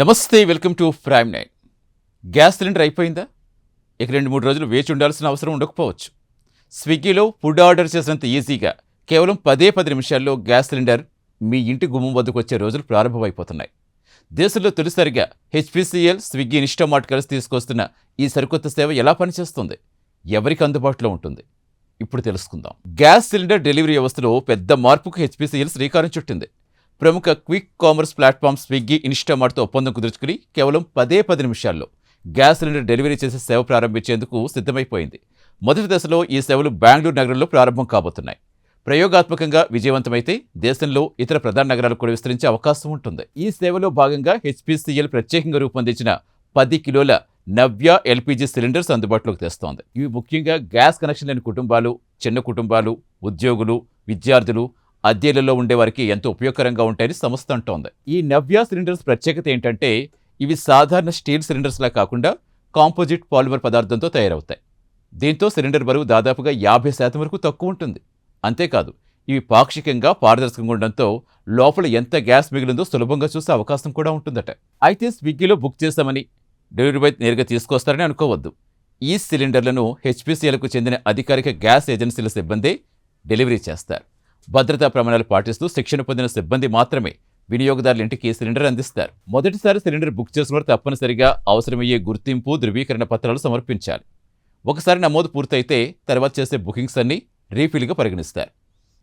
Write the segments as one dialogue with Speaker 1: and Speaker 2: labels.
Speaker 1: నమస్తే, welcome to prime nine. Gas cylinder అయిపోయిందా? ఇక 2-3 రోజులు వేచి ఉండాల్సిన అవసరం ఉండకపోవచ్చు. స్విగ్గీలో ఫుడ్ ఆర్డర్ చేసినంత ఈజీగా కేవలం 10 నిమిషాల్లో గ్యాస్ సిలిండర్ మీ ఇంటి గుమ్మం వద్దకు వచ్చే రోజులు ప్రారంభమైపోతున్నాయి. దేశంలో తొలిసారిగా హెచ్పీసీఎల్, స్విగ్గీ, ఇన్స్టామార్ట్ కలిసి తీసుకొస్తున్న ఈ సరికొత్త సేవ ఎలా పనిచేస్తుంది, ఎవరికి అందుబాటులో ఉంటుంది, ఇప్పుడు తెలుసుకుందాం. గ్యాస్ సిలిండర్ డెలివరీ వ్యవస్థలో పెద్ద మార్పుకు హెచ్పీసీఎల్ శ్రీకారం చుట్టింది. ప్రముఖ క్విక్ కామర్స్ ప్లాట్ఫామ్ స్విగ్గీ, ఇన్స్టామార్ట్తో ఒప్పందం కుదుర్చుకుని కేవలం 10 నిమిషాల్లో గ్యాస్ సిలిండర్ డెలివరీ చేసే సేవ ప్రారంభించేందుకు సిద్ధమైపోయింది. మొదటి దశలో ఈ సేవలు బెంగళూరు నగరంలో ప్రారంభం కాబోతున్నాయి. ప్రయోగాత్మకంగా విజయవంతమైతే దేశంలో ఇతర ప్రధాన నగరాలకు కూడా విస్తరించే అవకాశం ఉంటుంది. ఈ సేవలో భాగంగా హెచ్పీసీఎల్ ప్రత్యేకంగా రూపొందించిన 10 కిలోల నవ్య ఎల్పీజీ సిలిండర్స్ అందుబాటులోకి తెస్తోంది. ఇవి ముఖ్యంగా గ్యాస్ కనెక్షన్ లేని కుటుంబాలు, చిన్న కుటుంబాలు, ఉద్యోగులు, విద్యార్థులు, అద్దెలలో ఉండేవారికి ఎంతో ఉపయోగకరంగా ఉంటాయని సంస్థ అంటోంది. ఈ నవ్య సిలిండర్స్ ప్రత్యేకత ఏంటంటే ఇవి సాధారణ స్టీల్ సిలిండర్స్లా కాకుండా కాంపోజిట్ పాలిమర్ పదార్థంతో తయారవుతాయి. దీంతో సిలిండర్ బరువు దాదాపుగా 50% వరకు తక్కువ ఉంటుంది. అంతేకాదు, ఇవి పాక్షికంగా పారదర్శకంగా ఉండడంతో లోపల ఎంత గ్యాస్ మిగిలిందో సులభంగా చూసే అవకాశం కూడా ఉంటుందట. అయితే స్విగ్గీలో బుక్ చేశామని డెలివరీ బాయ్ నేరుగా తీసుకొస్తారని అనుకోవద్దు. ఈ సిలిండర్లను హెచ్పీసీఎల్కు చెందిన అధికారిక గ్యాస్ ఏజెన్సీల సిబ్బందే డెలివరీ చేస్తారు. భద్రతా ప్రమాణాలు పాటిస్తూ శిక్షణ పొందిన సిబ్బంది మాత్రమే వినియోగదారుల ఇంటికి సిలిండర్ అందిస్తారు. మొదటిసారి సిలిండర్ బుక్ చేసిన తప్పనిసరిగా అవసరమయ్యే గుర్తింపు, ధృవీకరణ పత్రాలు సమర్పించాలి. ఒకసారి నమోదు పూర్తయితే తర్వాత చేసే బుకింగ్స్ అన్నీ రీఫిల్గా పరిగణిస్తారు.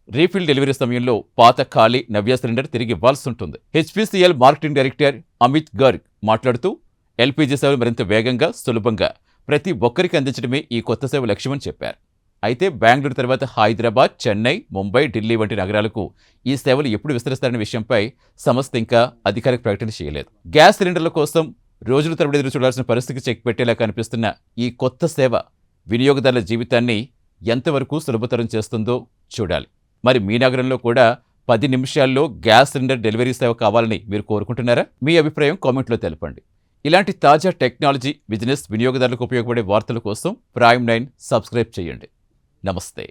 Speaker 1: రీఫిల్ డెలివరీ సమయంలో పాత ఖాళీ నవ్య సిలిండర్ తిరిగి ఇవ్వాల్సి ఉంటుంది. HPCL marketing director Amit Garg మాట్లాడుతూ ఎల్పీజీ సేవలు మరింత వేగంగా, సులభంగా ప్రతి ఒక్కరికి అందించడమే ఈ కొత్త సేవ లక్ష్యమని చెప్పారు. అయితే బెంగళూరు తర్వాత హైదరాబాద్, చెన్నై, ముంబై, ఢిల్లీ వంటి నగరాలకు ఈ సేవలు ఎప్పుడు విస్తరిస్తారనే విషయంపై సంస్థ ఇంకా అధికారిక ప్రకటన చేయలేదు. గ్యాస్ సిలిండర్ల కోసం రోజుల తరబడి ఎదురు చూడాల్సిన పరిస్థితికి చెక్ పెట్టేలా కనిపిస్తున్న ఈ కొత్త సేవ వినియోగదారుల జీవితాన్ని ఎంతవరకు సులభతరం చేస్తుందో చూడాలి. మరి మీ నగరంలో కూడా 10 నిమిషాల్లో గ్యాస్ సిలిండర్ డెలివరీ సేవ కావాలని మీరు కోరుకుంటున్నారా? మీ అభిప్రాయం కామెంట్లో తెలపండి. ఇలాంటి తాజా టెక్నాలజీ, బిజినెస్, వినియోగదారులకు ఉపయోగపడే వార్తల కోసం ప్రైమ్ 9 సబ్స్క్రైబ్ చేయండి. నమస్తే.